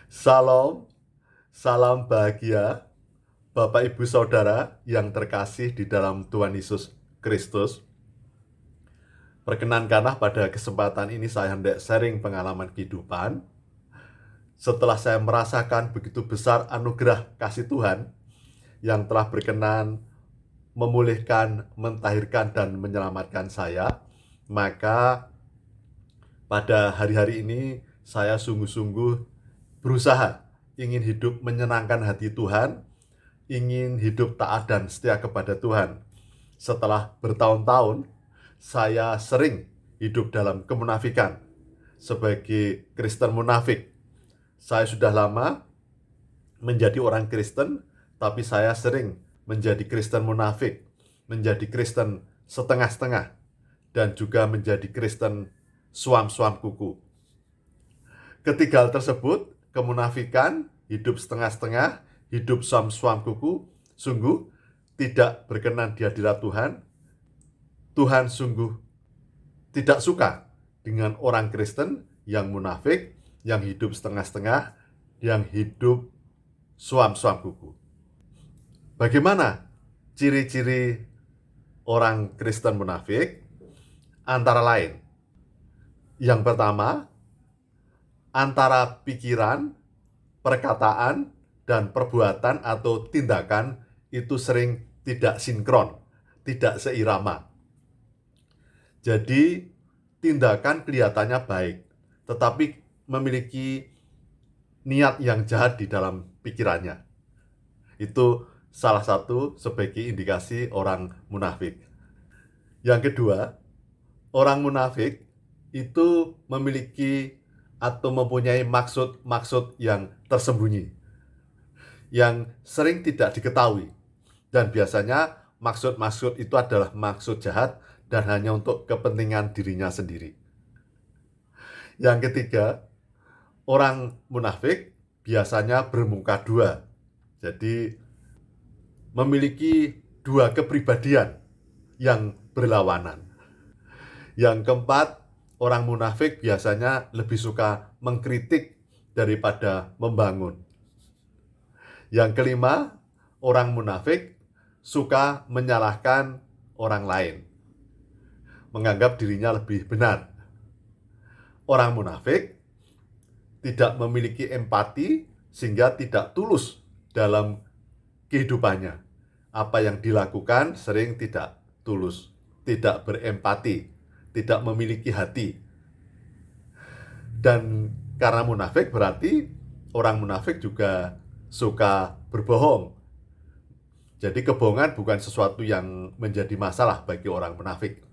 Salam, salam bahagia, Bapak Ibu Saudara yang terkasih di dalam Tuhan Yesus Kristus. Perkenankanlah pada kesempatan ini saya hendak sharing pengalaman kehidupan. Setelah saya merasakan begitu besar anugerah kasih Tuhan yang telah berkenan memulihkan, mentahirkan, dan menyelamatkan saya, maka pada hari-hari ini saya sungguh-sungguh berusaha ingin hidup menyenangkan hati Tuhan, ingin hidup taat dan setia kepada Tuhan. Setelah bertahun-tahun, saya sering hidup dalam kemunafikan sebagai Kristen munafik. Saya sudah lama menjadi orang Kristen, tapi saya sering menjadi Kristen munafik, menjadi Kristen setengah-setengah, dan juga menjadi Kristen suam-suam kuku. Ketiga hal tersebut, kemunafikan, hidup setengah-setengah, hidup suam-suam kuku, sungguh tidak berkenan di hadirat Tuhan. Tuhan sungguh tidak suka dengan orang Kristen yang munafik, yang hidup setengah-setengah, yang hidup suam-suam kuku. Bagaimana ciri-ciri orang Kristen munafik? Antara lain, yang pertama, antara pikiran, perkataan, dan perbuatan atau tindakan itu sering tidak sinkron, tidak seirama. Jadi, tindakan kelihatannya baik, tetapi memiliki niat yang jahat di dalam pikirannya. Itu salah satu sebagai indikasi orang munafik. Yang kedua, orang munafik itu memiliki atau mempunyai maksud-maksud yang tersembunyi, yang sering tidak diketahui. Dan biasanya maksud-maksud itu adalah maksud jahat dan hanya untuk kepentingan dirinya sendiri. Yang ketiga, orang munafik biasanya bermuka dua. Jadi memiliki dua kepribadian yang berlawanan. Yang keempat, orang munafik biasanya lebih suka mengkritik daripada membangun. Yang kelima, orang munafik suka menyalahkan orang lain, menganggap dirinya lebih benar. Orang munafik tidak memiliki empati sehingga tidak tulus dalam kehidupannya. Apa yang dilakukan sering tidak tulus, tidak berempati, tidak memiliki hati. Dan karena munafik berarti orang munafik juga suka berbohong. Jadi kebohongan bukan sesuatu yang menjadi masalah bagi orang munafik.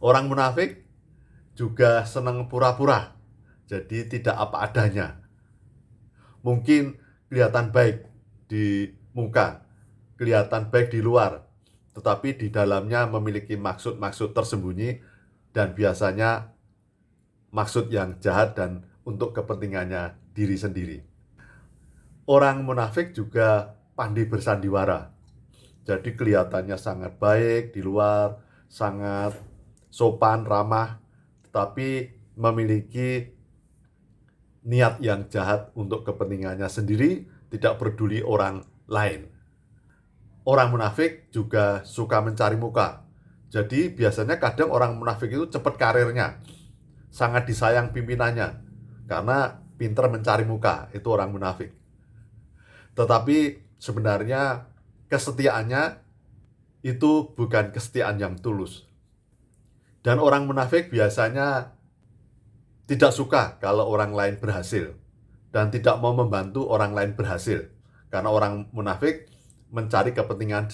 Orang munafik juga senang pura-pura, jadi tidak apa adanya. Mungkin kelihatan baik di muka, kelihatan baik di luar, tetapi di dalamnya memiliki maksud-maksud tersembunyi dan biasanya maksud yang jahat dan untuk kepentingannya diri sendiri. Orang munafik juga pandai bersandiwara. Jadi kelihatannya sangat baik di luar, sangat sopan, ramah, tetapi memiliki niat yang jahat untuk kepentingannya sendiri, tidak peduli orang lain. Orang munafik juga suka mencari muka. Jadi biasanya kadang orang munafik itu cepat karirnya, sangat disayang pimpinannya, karena pintar mencari muka, itu orang munafik. Tetapi sebenarnya kesetiaannya itu bukan kesetiaan yang tulus. Dan orang munafik biasanya tidak suka kalau orang lain berhasil dan tidak mau membantu orang lain berhasil, karena orang munafik mencari kepentingan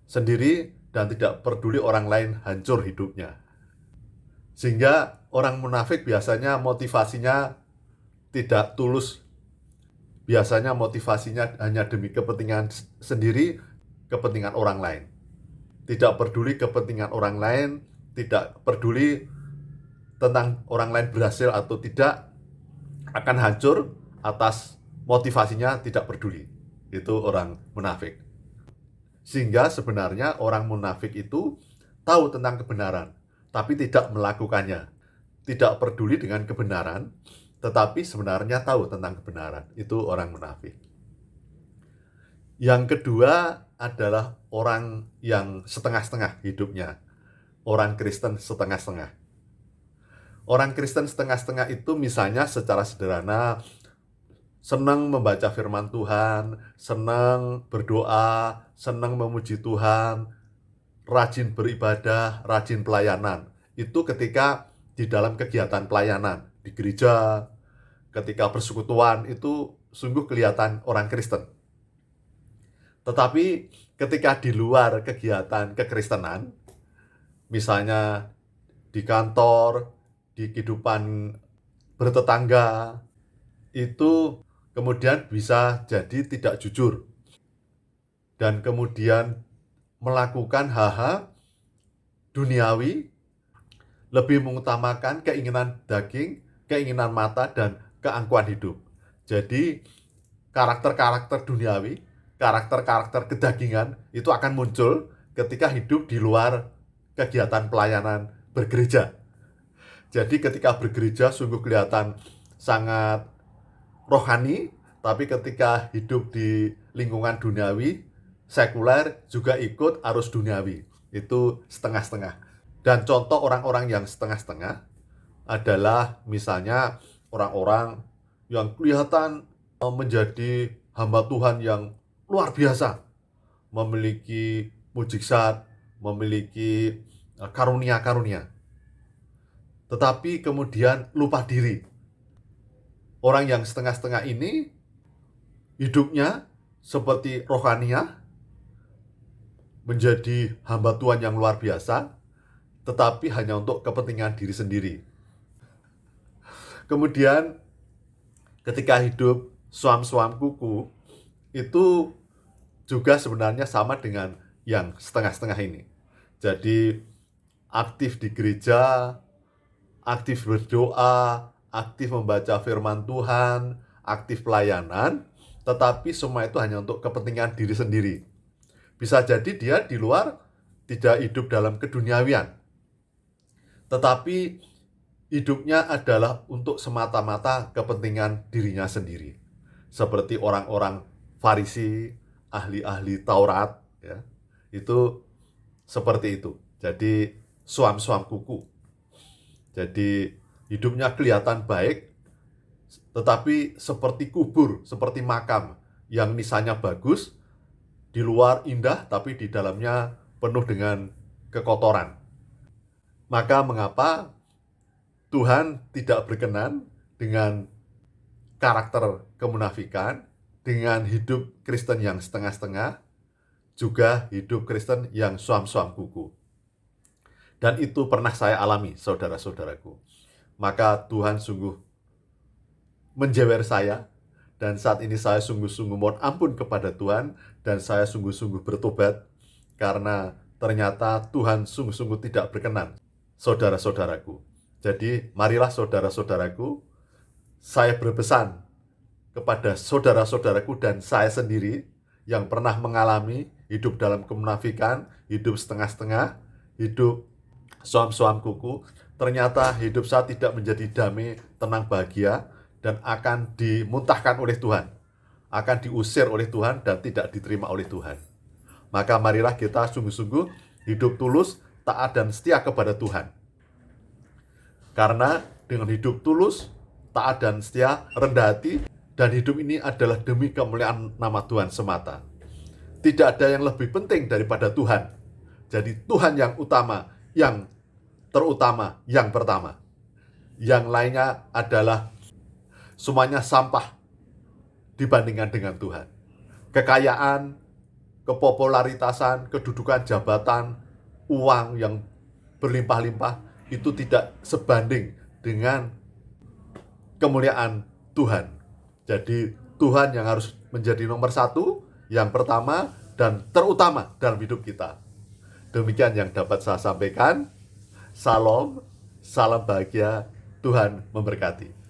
sendiri dan tidak peduli orang lain hancur hidupnya. Sehingga orang munafik biasanya motivasinya tidak tulus. Biasanya motivasinya hanya demi kepentingan sendiri, kepentingan orang lain. Tidak peduli kepentingan orang lain, tidak peduli tentang orang lain berhasil atau tidak, akan hancur atas motivasinya tidak peduli. Itu orang munafik. Sehingga sebenarnya orang munafik itu tahu tentang kebenaran, tapi tidak melakukannya. Tidak peduli dengan kebenaran, tetapi sebenarnya tahu tentang kebenaran. Itu orang munafik. Yang kedua adalah orang yang setengah-setengah hidupnya. Orang Kristen setengah-setengah. Orang Kristen setengah-setengah itu misalnya secara sederhana senang membaca firman Tuhan, senang berdoa, senang memuji Tuhan, rajin beribadah, rajin pelayanan. Itu ketika di dalam kegiatan pelayanan di gereja, ketika persekutuan, itu sungguh kelihatan orang Kristen. Tetapi ketika di luar kegiatan kekristenan, misalnya di kantor, di kehidupan bertetangga, itu kemudian bisa jadi tidak jujur dan kemudian melakukan hal-hal duniawi, lebih mengutamakan keinginan daging, keinginan mata, dan keangkuhan hidup. Jadi karakter-karakter duniawi, karakter-karakter kedagingan itu akan muncul ketika hidup di luar kegiatan pelayanan bergereja. Jadi ketika bergereja sungguh kelihatan sangat rohani, tapi ketika hidup di lingkungan duniawi, sekuler, juga ikut arus duniawi. Itu setengah-setengah. Dan contoh orang-orang yang setengah-setengah adalah misalnya orang-orang yang kelihatan menjadi hamba Tuhan yang luar biasa, memiliki mujizat, memiliki karunia-karunia, tetapi kemudian lupa diri. Orang yang setengah-setengah ini hidupnya seperti rohania, menjadi hamba Tuhan yang luar biasa, tetapi hanya untuk kepentingan diri sendiri. Kemudian ketika hidup suam-suam kuku, itu juga sebenarnya sama dengan yang setengah-setengah ini. Jadi aktif di gereja, aktif berdoa, aktif membaca firman Tuhan, aktif pelayanan, tetapi semua itu hanya untuk kepentingan diri sendiri. Bisa jadi dia di luar tidak hidup dalam keduniawian, tetapi hidupnya adalah untuk semata-mata kepentingan dirinya sendiri. Seperti orang-orang Farisi, ahli-ahli Taurat, ya, itu seperti itu. Jadi suam-suam kuku. Jadi hidupnya kelihatan baik, tetapi seperti kubur, seperti makam yang nisannya bagus, di luar indah, tapi di dalamnya penuh dengan kekotoran. Maka mengapa Tuhan tidak berkenan dengan karakter kemunafikan, dengan hidup Kristen yang setengah-setengah, juga hidup Kristen yang suam-suam kuku. Dan itu pernah saya alami, saudara-saudaraku. Maka Tuhan sungguh menjewer saya, dan saat ini saya sungguh-sungguh mohon ampun kepada Tuhan, dan saya sungguh-sungguh bertobat, karena ternyata Tuhan sungguh-sungguh tidak berkenan, saudara-saudaraku. Jadi marilah saudara-saudaraku, saya berpesan kepada saudara-saudaraku dan saya sendiri yang pernah mengalami hidup dalam kemunafikan, hidup setengah-setengah, hidup suam-suam kuku, ternyata hidup saya tidak menjadi damai, tenang, bahagia, dan akan dimuntahkan oleh Tuhan, akan diusir oleh Tuhan dan tidak diterima oleh Tuhan. Maka marilah kita sungguh-sungguh hidup tulus, taat dan setia kepada Tuhan. Karena dengan hidup tulus, taat dan setia, rendah hati, dan hidup ini adalah demi kemuliaan nama Tuhan semata. Tidak ada yang lebih penting daripada Tuhan. Jadi Tuhan yang utama, yang terutama, yang pertama. Yang lainnya adalah semuanya sampah dibandingkan dengan Tuhan. Kekayaan, kepopularitasan, kedudukan, jabatan, uang yang berlimpah-limpah, itu tidak sebanding dengan kemuliaan Tuhan. Jadi Tuhan yang harus menjadi nomor satu, yang pertama dan terutama dalam hidup kita. Demikian yang dapat saya sampaikan. Salam, salam bahagia, Tuhan memberkati.